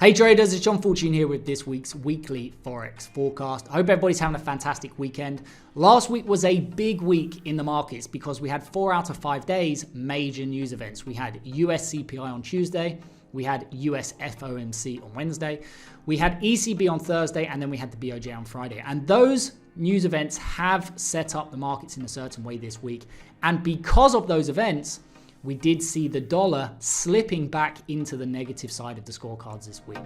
Hey traders, it's John Fortune here with this week's weekly Forex forecast. I hope everybody's having a fantastic weekend. Last week was a big week in the markets because we had 4 out of 5 days major news events. We had US CPI on Tuesday, we had US FOMC on Wednesday, we had ECB on Thursday, and then we had the BOJ on Friday. And those news events have set up the markets in a certain way this week. And because of those events, we did see the dollar slipping back into the negative side of the scorecards this week.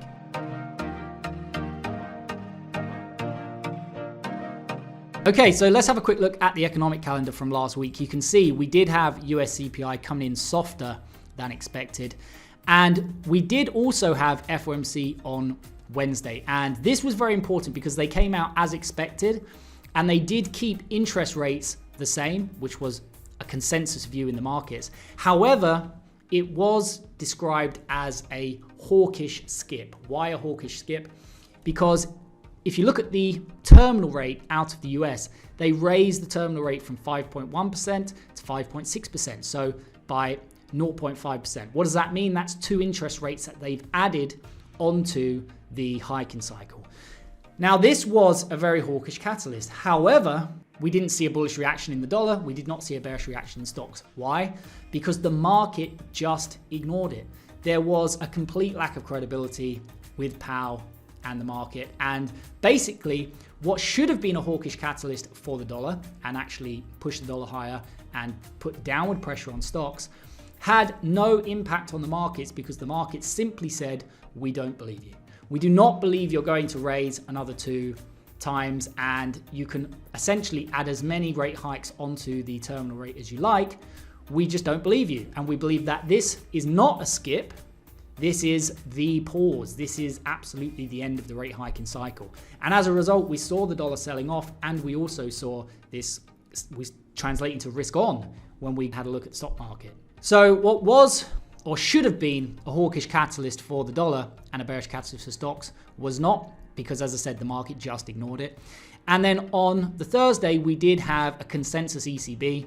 Okay, so let's have a quick look at the economic calendar from last week. You can see we did have US CPI coming in softer than expected. And we did also have FOMC on Wednesday. And this was very important because they came out as expected and they did keep interest rates the same, which was a consensus view in the markets. However, it was described as a hawkish skip. Why a hawkish skip? Because if you look at the terminal rate out of the US, they raised the terminal rate from 5.1% to 5.6%. So by 0.5%. What does that mean? That's 2 interest rates that they've added onto the hiking cycle. Now, this was a very hawkish catalyst. However, we didn't see a bullish reaction in the dollar. We did not see a bearish reaction in stocks. Why? Because the market just ignored it. There was a complete lack of credibility with Powell and the market. And basically, what should have been a hawkish catalyst for the dollar and actually push the dollar higher and put downward pressure on stocks had no impact on the markets because the market simply said, we don't believe you. We do not believe you're going to raise another 2 times, and you can essentially add as many rate hikes onto the terminal rate as you like. We just don't believe you. And we believe that this is not a skip. This is the pause. This is absolutely the end of the rate hiking cycle. And as a result, we saw the dollar selling off, and we also saw this was translating to risk on when we had a look at the stock market. So what was or should have been a hawkish catalyst for the dollar and a bearish catalyst for stocks was not, because as I said, the market just ignored it. And then on the Thursday, we did have a consensus ECB,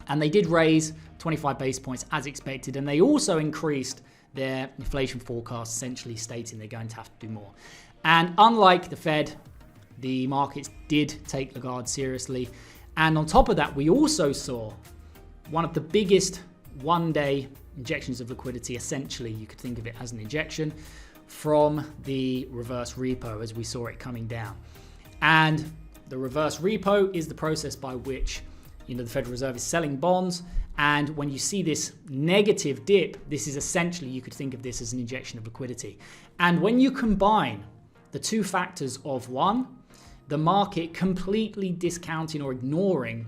and they did raise 25 basis points as expected. And they also increased their inflation forecast, essentially stating they're going to have to do more. And unlike the Fed, the markets did take Lagarde seriously. And on top of that, we also saw one of the biggest one-day injections of liquidity. Essentially, you could think of it as an injection from the reverse repo as we saw it coming down. And the reverse repo is the process by which, the Federal Reserve is selling bonds. And when you see this negative dip, this is essentially, you could think of this as an injection of liquidity. And when you combine the 2 factors of one, the market completely discounting or ignoring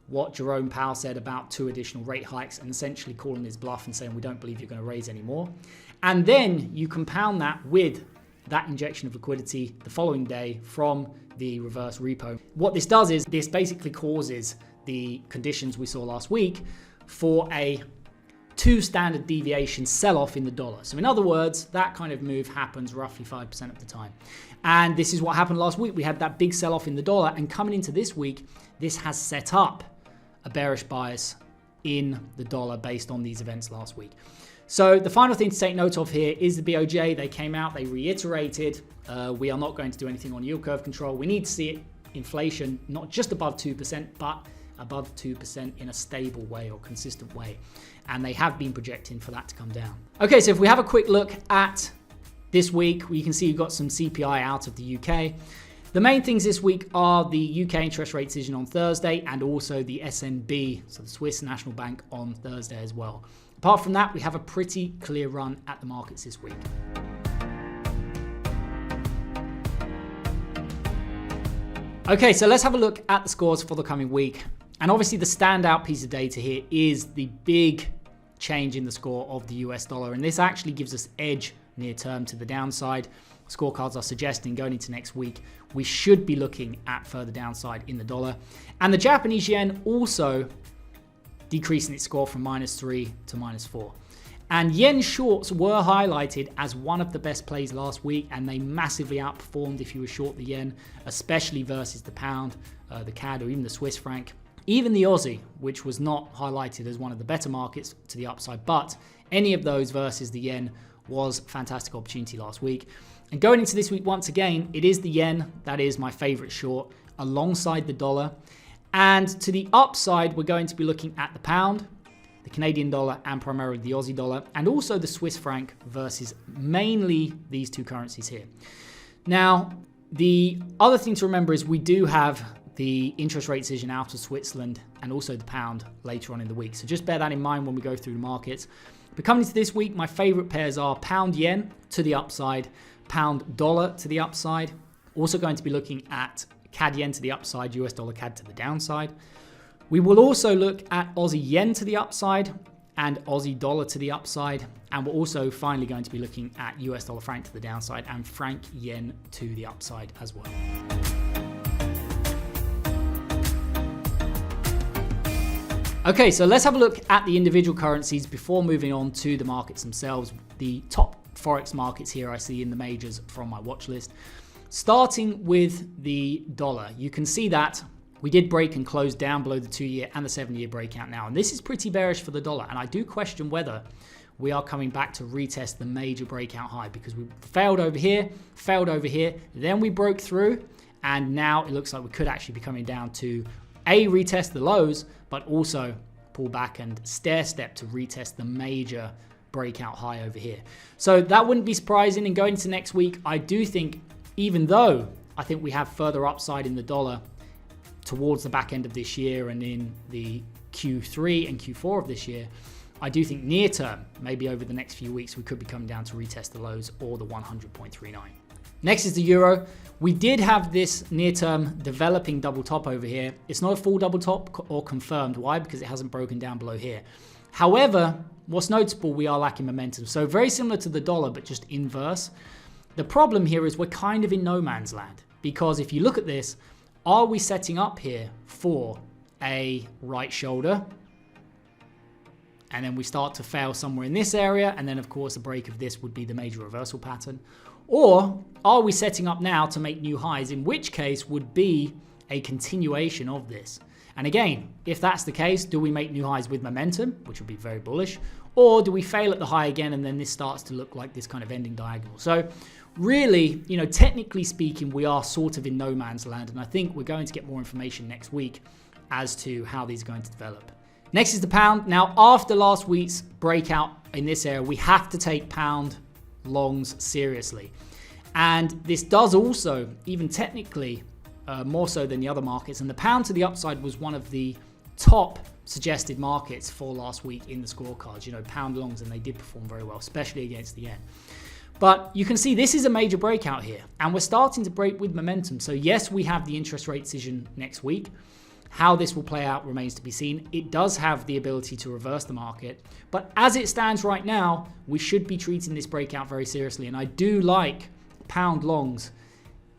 what Jerome Powell said about 2 additional rate hikes and essentially calling his bluff and saying, we don't believe you're going to raise any more. And then you compound that with that injection of liquidity the following day from the reverse repo. What this does is this basically causes the conditions we saw last week for a 2 standard deviation sell-off in the dollar. So in other words, that kind of move happens roughly 5% of the time. And this is what happened last week. We had that big sell-off in the dollar, and coming into this week, this has set up a bearish bias in the dollar based on these events last week. So the final thing to take note of here is the BOJ. They came out, they reiterated, we are not going to do anything on yield curve control. We need to see inflation not just above 2%, but above 2% in a stable way or consistent way. And they have been projecting for that to come down. Okay, so if we have a quick look at this week, you can see you've got some CPI out of the UK. The main things this week are the UK interest rate decision on Thursday and also the SNB, so the Swiss National Bank, on Thursday as well. Apart from that, we have a pretty clear run at the markets this week. Okay, so let's have a look at the scores for the coming week. And obviously the standout piece of data here is the big change in the score of the US dollar. And this actually gives us edge near term to the downside. Scorecards are suggesting going into next week, we should be looking at further downside in the dollar. And the Japanese yen also decreasing its score from -3 to -4. And yen shorts were highlighted as one of the best plays last week, and they massively outperformed if you were short the yen, especially versus the pound, the CAD, or even the Swiss franc. Even the Aussie, which was not highlighted as one of the better markets to the upside, but any of those versus the yen was a fantastic opportunity last week. And going into this week, once again, it is the yen that is my favorite short alongside the dollar. And to the upside, we're going to be looking at the pound, the Canadian dollar, and primarily the Aussie dollar, and also the Swiss franc versus mainly these two currencies here. Now, the other thing to remember is we do have the interest rate decision out of Switzerland and also the pound later on in the week. So just bear that in mind when we go through the markets. But coming into this week, my favorite pairs are pound yen to the upside, pound dollar to the upside. Also going to be looking at CAD yen to the upside, US dollar CAD to the downside. We will also look at Aussie yen to the upside and Aussie dollar to the upside. And we're also finally going to be looking at US dollar franc to the downside and franc yen to the upside as well. Okay, so let's have a look at the individual currencies before moving on to the markets themselves. The top Forex markets here I see in the majors from my watch list. Starting with the dollar, you can see that we did break and close down below the 2-year and the 7-year breakout now. And this is pretty bearish for the dollar. And I do question whether we are coming back to retest the major breakout high, because we failed over here, then we broke through. And now it looks like we could actually be coming down to retest the lows, but also pull back and stair step to retest the major breakout high over here. So that wouldn't be surprising. And going into next week, I do think, even though I think we have further upside in the dollar towards the back end of this year and in the Q3 and Q4 of this year, I do think near term, maybe over the next few weeks, we could be coming down to retest the lows or the 100.39. Next is the euro. We did have this near-term developing double top over here. It's not a full double top or confirmed. Why? Because it hasn't broken down below here. However, what's notable, we are lacking momentum. So very similar to the dollar, but just inverse. The problem here is we're kind of in no man's land, because if you look at this, are we setting up here for a right shoulder? And then we start to fail somewhere in this area. And then, of course, a break of this would be the major reversal pattern. Or are we setting up now to make new highs, in which case would be a continuation of this? And again, if that's the case, do we make new highs with momentum, which would be very bullish, or do we fail at the high again and then this starts to look like this kind of ending diagonal? So really, technically speaking, we are sort of in no man's land, and I think we're going to get more information next week as to how these are going to develop. Next is the pound. Now, after last week's breakout in this area, we have to take pound longs seriously. And this does also, even technically, more so than the other markets. And the pound to the upside was one of the top suggested markets for last week in the scorecards. Pound longs, and they did perform very well, especially against the yen. But you can see this is a major breakout here, and we're starting to break with momentum. So yes, we have the interest rate decision next week. How this will play out remains to be seen. It does have the ability to reverse the market, but as it stands right now, we should be treating this breakout very seriously. And I do like pound longs,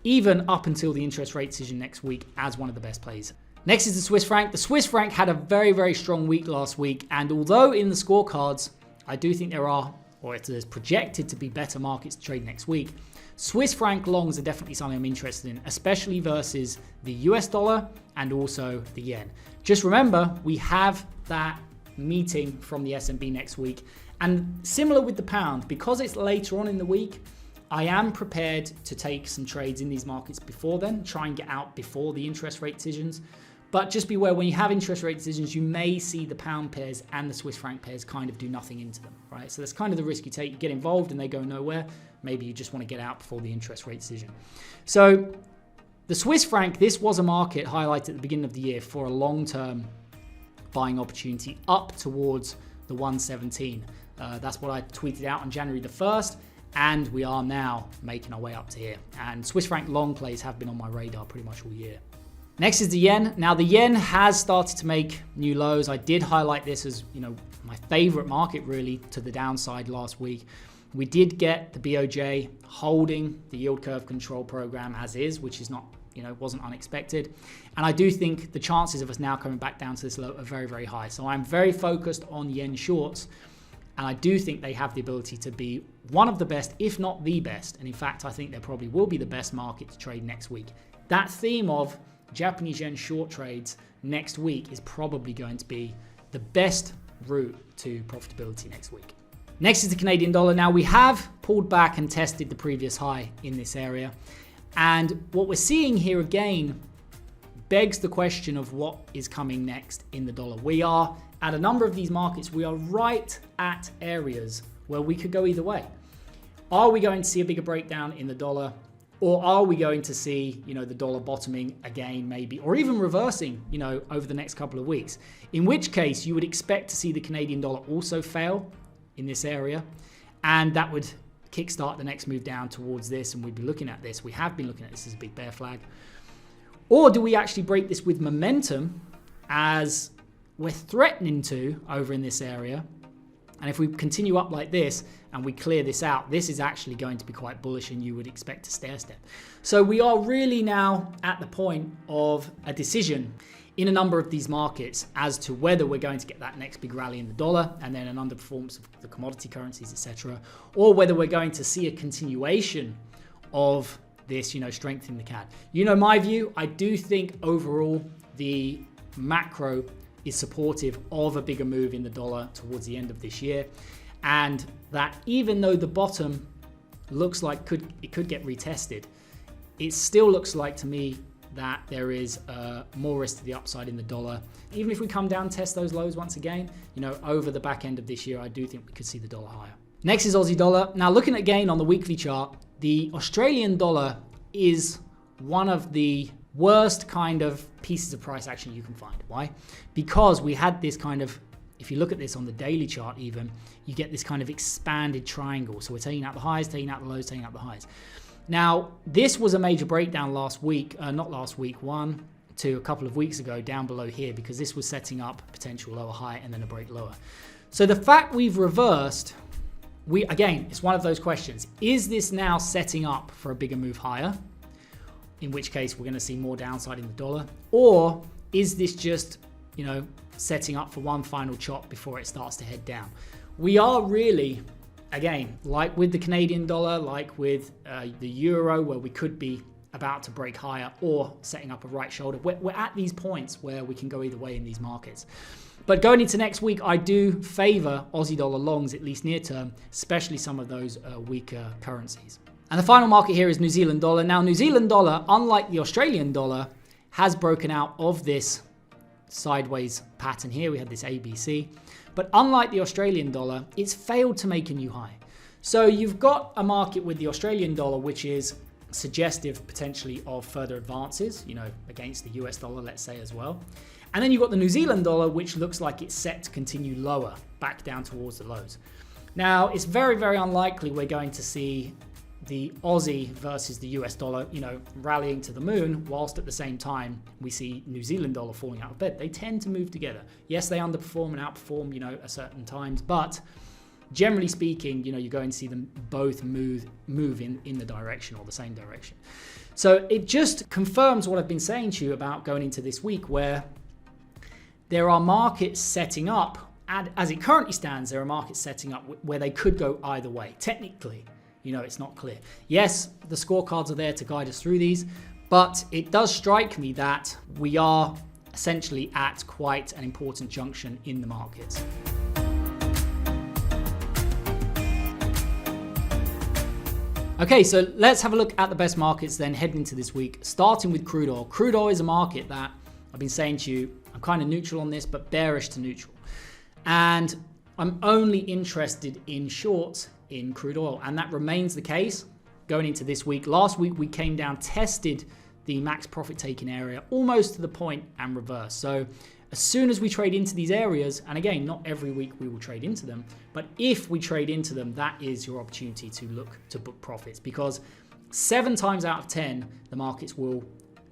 even up until the interest rate decision next week, as one of the best plays. Next is the Swiss franc. The Swiss franc had a very, very strong week last week, and although in the scorecards, I do think there are, or it is projected to be, better markets to trade next week, Swiss franc longs are definitely something I'm interested in, especially versus the US dollar and also the yen. Just remember, we have that meeting from the SNB next week. And similar with the pound, because it's later on in the week, I am prepared to take some trades in these markets before then, try and get out before the interest rate decisions. But just beware, when you have interest rate decisions, you may see the pound pairs and the Swiss franc pairs kind of do nothing into them, right? So that's kind of the risk you take. You get involved and they go nowhere. Maybe you just want to get out before the interest rate decision. So the Swiss franc, this was a market highlighted at the beginning of the year for a long-term buying opportunity up towards the 117. That's what I tweeted out on January the 1st. And we are now making our way up to here. And Swiss franc long plays have been on my radar pretty much all year. Next is the yen. Now the yen has started to make new lows. I did highlight this as, my favorite market really to the downside last week. We did get the BOJ holding the yield curve control program as is, which is not, wasn't unexpected. And I do think the chances of us now coming back down to this low are very, very high. So I'm very focused on yen shorts. And I do think they have the ability to be one of the best, if not the best. And in fact, I think they probably will be the best market to trade next week. That theme of Japanese yen short trades next week is probably going to be the best route to profitability next week. Next is the Canadian dollar. Now we have pulled back and tested the previous high in this area. And what we're seeing here again begs the question of what is coming next in the dollar. We are at a number of these markets, we are right at areas where we could go either way. Are we going to see a bigger breakdown in the dollar? Or are we going to see, the dollar bottoming again, maybe, or even reversing, over the next couple of weeks? In which case, you would expect to see the Canadian dollar also fail in this area, and that would kickstart the next move down towards this, and we'd be looking at this. We have been looking at this as a big bear flag. Or do we actually break this with momentum, as we're threatening to over in this area? And if we continue up like this and we clear this out, this is actually going to be quite bullish, and you would expect a stair step. So we are really now at the point of a decision in a number of these markets as to whether we're going to get that next big rally in the dollar and then an underperformance of the commodity currencies, etc., or whether we're going to see a continuation of this, strengthening the CAD. My view, I do think overall the macro is supportive of a bigger move in the dollar towards the end of this year, and that even though the bottom looks like it could get retested, it still looks like to me that there is more risk to the upside in the dollar. Even if we come down and test those lows once again, over the back end of this year, I do think we could see the dollar higher. Next is Aussie dollar. Now looking again on the weekly chart, the Australian dollar is one of the worst kind of pieces of price action you can find. Why? Because we had this kind of, if you look at this on the daily chart even, you get this kind of expanded triangle. So we're taking out the highs, taking out the lows, taking out the highs. Now, this was a major breakdown last week, a couple of weeks ago, down below here, because this was setting up potential lower high and then a break lower. So the fact we've reversed, again, it's one of those questions. Is this now setting up for a bigger move higher? In which case we're going to see more downside in the dollar, or is this just, setting up for one final chop before it starts to head down? We are really, again, like with the Canadian dollar, like with the euro, where we could be about to break higher or setting up a right shoulder. We're at these points where we can go either way in these markets. But going into next week, I do favor Aussie dollar longs, at least near term, especially some of those weaker currencies. And the final market here is New Zealand dollar. Now, New Zealand dollar, unlike the Australian dollar, has broken out of this sideways pattern here. We had this ABC. But unlike the Australian dollar, it's failed to make a new high. So you've got a market with the Australian dollar, which is suggestive potentially of further advances, against the US dollar, let's say, as well. And then you've got the New Zealand dollar, which looks like it's set to continue lower, back down towards the lows. Now, it's very, very unlikely we're going to see the Aussie versus the US dollar, rallying to the moon, whilst at the same time we see New Zealand dollar falling out of bed. They tend to move together. Yes, they underperform and outperform, at certain times, but generally speaking, you're going to see them both move in the direction, or the same direction. So it just confirms what I've been saying to you about going into this week, where there are markets setting up, and as it currently stands, there are markets setting up where they could go either way. Technically, it's not clear. Yes, the scorecards are there to guide us through these, but it does strike me that we are essentially at quite an important junction in the markets. Okay, so let's have a look at the best markets then heading into this week, starting with crude oil. Crude oil is a market that I've been saying to you, I'm kind of neutral on this, but bearish to neutral. And I'm only interested in shorts in crude oil, and that remains the case going into this week. Last week we came down, tested the max profit taking area almost to the point and reversed. So as soon as we trade into these areas, and again, not every week we will trade into them, but if we trade into them, that is your opportunity to look to book profits, because 7 times out of 10 the markets will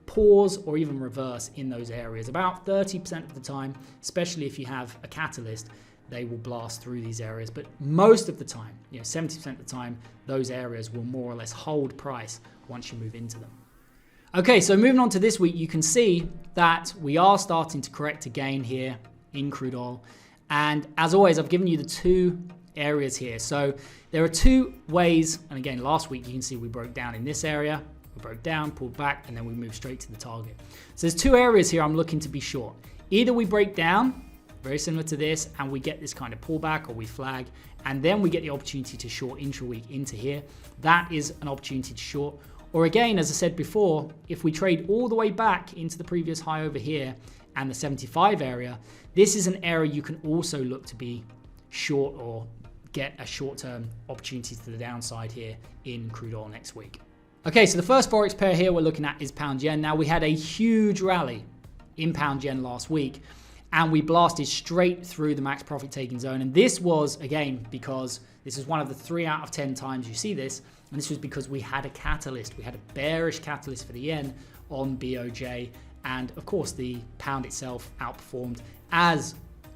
pause or even reverse in those areas. About 30% of the time, especially if you have a catalyst, they will blast through these areas. But most of the time, 70% of the time, those areas will more or less hold price once you move into them. Okay, so moving on to this week, you can see that we are starting to correct again here in crude oil. And as always, I've given you the 2 areas here. So there are 2 ways, and again, last week you can see we broke down in this area, we broke down, pulled back, and then we moved straight to the target. So there's 2 areas here I'm looking to be short. Either we break down very similar to this, and we get this kind of pullback or we flag, and then we get the opportunity to short intra-week into here. That is an opportunity to short. Or again, as I said before, if we trade all the way back into the previous high over here and the 75 area, this is an area you can also look to be short or get a short-term opportunity to the downside here in crude oil next week. Okay, so the first Forex pair here we're looking at is pound yen. Now we had a huge rally in pound yen last week, and we blasted straight through the max profit taking zone. And this was, again, because this is one of the 3 out of 10 times you see this, and this was because we had a catalyst. We had a bearish catalyst for the yen on BOJ, and of course the pound itself outperformed as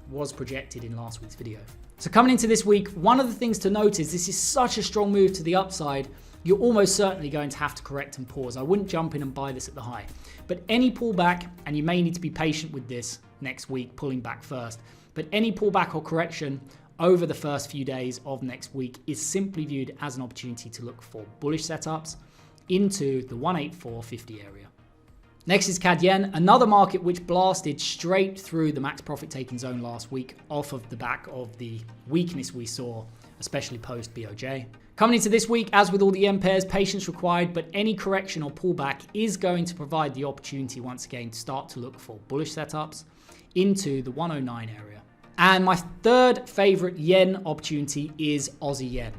was projected in last week's video. So coming into this week, one of the things to note is this is such a strong move to the upside, you're almost certainly going to have to correct and pause. I wouldn't jump in and buy this at the high, but any pullback, and you may need to be patient with this next week, pulling back first, but any pullback or correction over the first few days of next week is simply viewed as an opportunity to look for bullish setups into the 184.50 area. Next is CAD yen, another market which blasted straight through the max profit taking zone last week off of the back of the weakness we saw, especially post BOJ. Coming into this week, as with all the yen pairs, patience required, but any correction or pullback is going to provide the opportunity once again to start to look for bullish setups into the 109 area. And my third favorite yen opportunity is Aussie yen.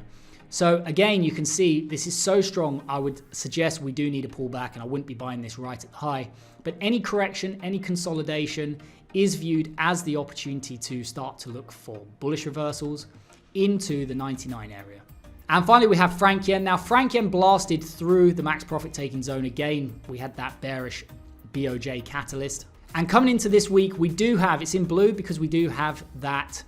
So again, you can see this is so strong, I would suggest we do need a pullback, and I wouldn't be buying this right at the high. But any correction, any consolidation is viewed as the opportunity to start to look for bullish reversals into the 99 area. And finally, we have franc yen. Now, franc yen blasted through the max profit taking zone again. We had that bearish BOJ catalyst. And coming into this week, we do have, it's in blue because we do have that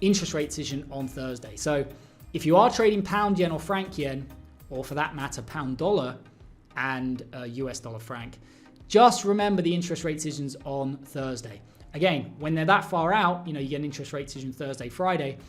interest rate decision on Thursday. So if you are trading pound yen or franc yen, or for that matter, pound dollar and US dollar franc, just remember the interest rate decisions on Thursday. Again, when they're that far out, you get an interest rate decision Thursday, Friday,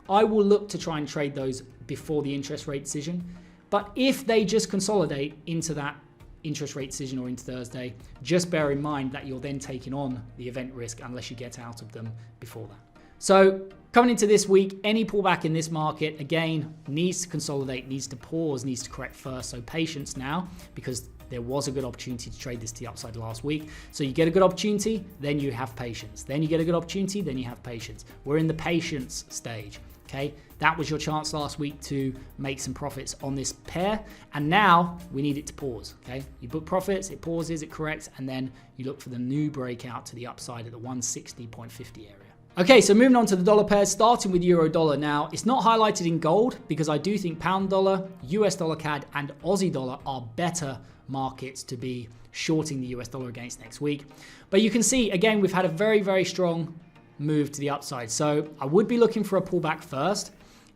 I will look to try and trade those before the interest rate decision. But if they just consolidate into that interest rate decision or into Thursday, just bear in mind that you're then taking on the event risk unless you get out of them before that. So coming into this week, any pullback in this market, again, needs to consolidate, needs to pause, needs to correct first. So patience now, because there was a good opportunity to trade this to the upside last week. So you get a good opportunity, then you have patience. Then you get a good opportunity, then you have patience. We're in the patience stage. Okay, that was your chance last week to make some profits on this pair, and now we need it to pause. Okay, you book profits, it pauses, it corrects, and then you look for the new breakout to the upside at the 160.50 area. Okay, so moving on to the dollar pairs, starting with euro dollar. Now, it's not highlighted in gold because I do think pound dollar, US dollar CAD, and Aussie dollar are better markets to be shorting the US dollar against next week. But you can see, again, we've had a very, very strong move to the upside. So I would be looking for a pullback first.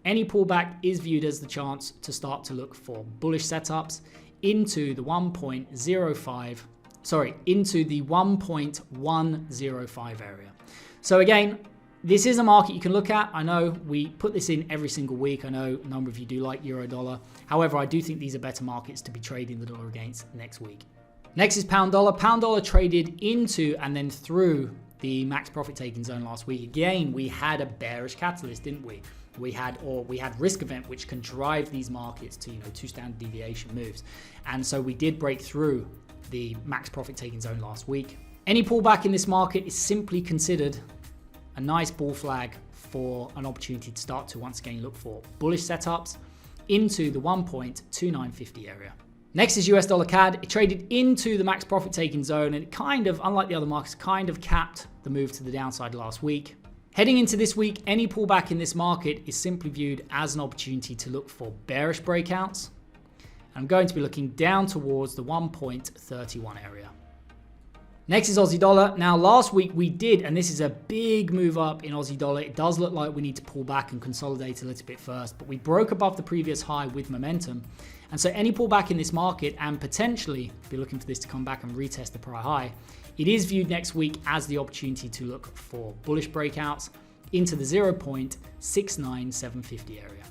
Any pullback is viewed as the chance to start to look for bullish setups into the 1.105 area. So again, this is a market you can look at. I know we put this in every single week. I know a number of you do like euro dollar. However, I do think these are better markets to be trading the dollar against next week. Next is pound dollar. Pound dollar traded into and then through the max profit taking zone last week. Again, we had a bearish catalyst, didn't we? We had risk event, which can drive these markets to 2 standard deviation moves. And so we did break through the max profit taking zone last week. Any pullback in this market is simply considered a nice bull flag for an opportunity to start to once again look for bullish setups into the 1.2950 area. Next is US dollar CAD. It traded into the max profit taking zone, and it kind of, unlike the other markets, kind of capped the move to the downside last week. Heading into this week, any pullback in this market is simply viewed as an opportunity to look for bearish breakouts. I'm going to be looking down towards the 1.31 area. Next is Aussie dollar. Now, last week we did, and this is a big move up in Aussie dollar. It does look like we need to pull back and consolidate a little bit first, but we broke above the previous high with momentum. And so any pullback in this market, and potentially be looking for this to come back and retest the prior high, it is viewed next week as the opportunity to look for bullish breakouts into the 0.69750 area.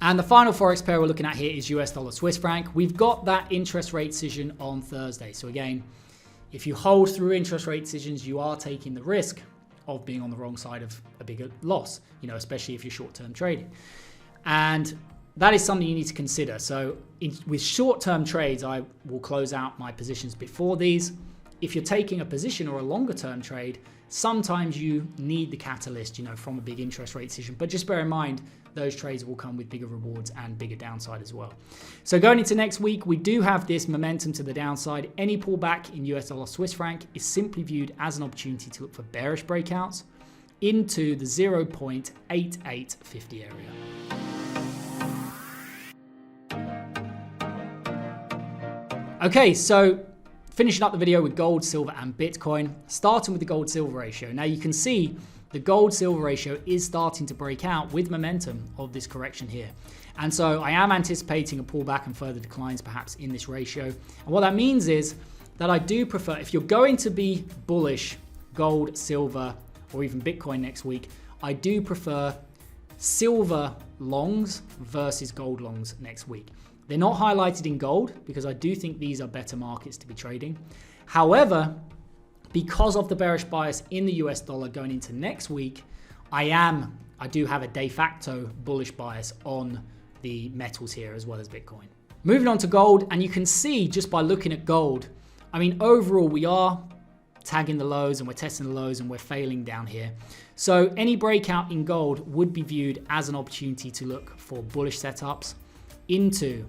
And the final Forex pair we're looking at here is US dollar Swiss franc. We've got that interest rate decision on Thursday. So again, if you hold through interest rate decisions, you are taking the risk of being on the wrong side of a bigger loss, especially if you're short-term trading. And that is something you need to consider. So with short-term trades, I will close out my positions before these. If you're taking a position or a longer-term trade, sometimes you need the catalyst, from a big interest rate decision. But just bear in mind, those trades will come with bigger rewards and bigger downside as well. So going into next week, we do have this momentum to the downside. Any pullback in US dollar Swiss franc is simply viewed as an opportunity to look for bearish breakouts into the 0.8850 area. Okay, so finishing up the video with gold, silver, and Bitcoin, starting with the gold-silver ratio. Now you can see the gold-silver ratio is starting to break out with momentum of this correction here. And so I am anticipating a pullback and further declines perhaps in this ratio. And what that means is that I do prefer, if you're going to be bullish gold, silver, or even Bitcoin next week, I do prefer silver longs versus gold longs next week. They're not highlighted in gold because I do think these are better markets to be trading. However, because of the bearish bias in the US dollar going into next week, I do have a de facto bullish bias on the metals here as well as Bitcoin. Moving on to gold, and you can see just by looking at gold, overall we are tagging the lows and we're testing the lows and we're failing down here. So any breakout in gold would be viewed as an opportunity to look for bullish setups into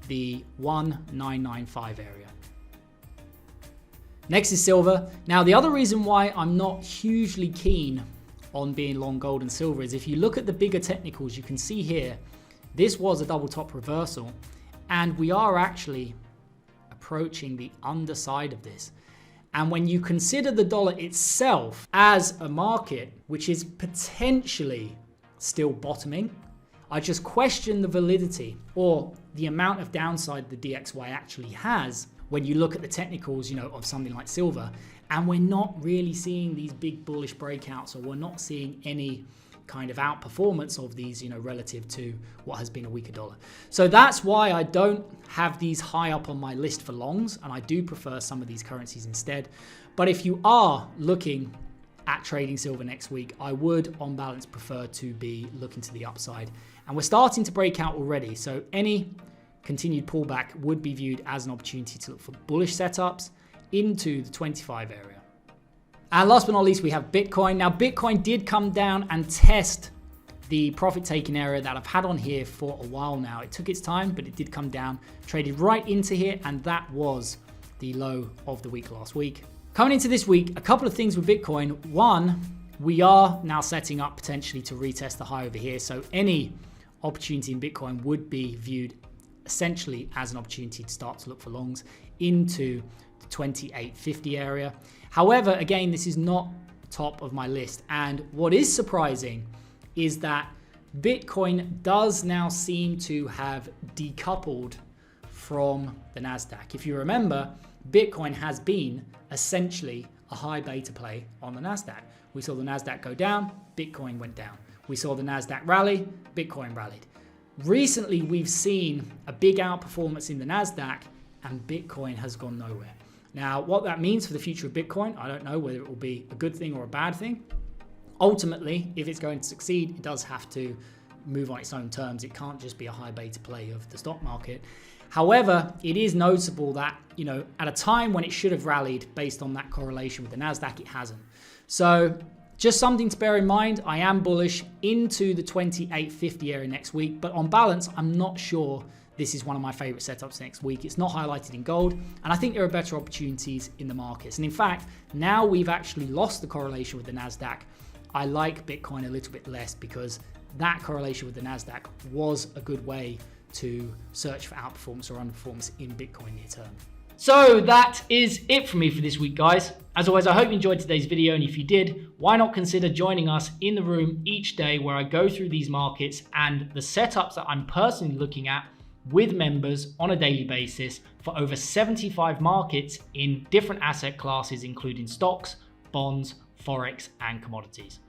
the 1995 area. Next is silver. Now, the other reason why I'm not hugely keen on being long gold and silver is if you look at the bigger technicals, you can see here, this was a double top reversal, and we are actually approaching the underside of this. And when you consider the dollar itself as a market, which is potentially still bottoming, I just question the validity or the amount of downside the DXY actually has when you look at the technicals, of something like silver, and we're not really seeing these big bullish breakouts, or we're not seeing any kind of outperformance of these, relative to what has been a weaker dollar. So that's why I don't have these high up on my list for longs, and I do prefer some of these currencies instead. But if you are looking at trading silver next week, I would on balance prefer to be looking to the upside. And we're starting to break out already, so any continued pullback would be viewed as an opportunity to look for bullish setups into the 25 area. And last but not least, we have Bitcoin. Now, Bitcoin did come down and test the profit taking area that I've had on here for a while now. It took its time, but it did come down, traded right into here, and that was the low of the week last week. Coming into this week, a couple of things with Bitcoin. One, we are now setting up potentially to retest the high over here. So any opportunity in Bitcoin would be viewed essentially as an opportunity to start to look for longs into the 2850 area. However, again, this is not top of my list. And what is surprising is that Bitcoin does now seem to have decoupled from the NASDAQ. If you remember, Bitcoin has been essentially a high beta play on the NASDAQ. We saw the NASDAQ go down, Bitcoin went down. We saw the NASDAQ rally, Bitcoin rallied. Recently, we've seen a big outperformance in the NASDAQ and Bitcoin has gone nowhere. Now, what that means for the future of Bitcoin, I don't know whether it will be a good thing or a bad thing. Ultimately, if it's going to succeed, it does have to move on its own terms. It can't just be a high beta play of the stock market. However, it is noticeable that, at a time when it should have rallied based on that correlation with the NASDAQ, it hasn't. So just something to bear in mind. I am bullish into the 2850 area next week, but on balance, I'm not sure this is one of my favorite setups next week. It's not highlighted in gold, and I think there are better opportunities in the markets. And in fact, now we've actually lost the correlation with the NASDAQ, I like Bitcoin a little bit less because that correlation with the NASDAQ was a good way to search for outperformance or underperformance in Bitcoin near term. So that is it from me for this week, guys. As always, I hope you enjoyed today's video, and if you did, why not consider joining us in the room each day where I go through these markets and the setups that I'm personally looking at with members on a daily basis for over 75 markets in different asset classes, including stocks, bonds, Forex, and commodities.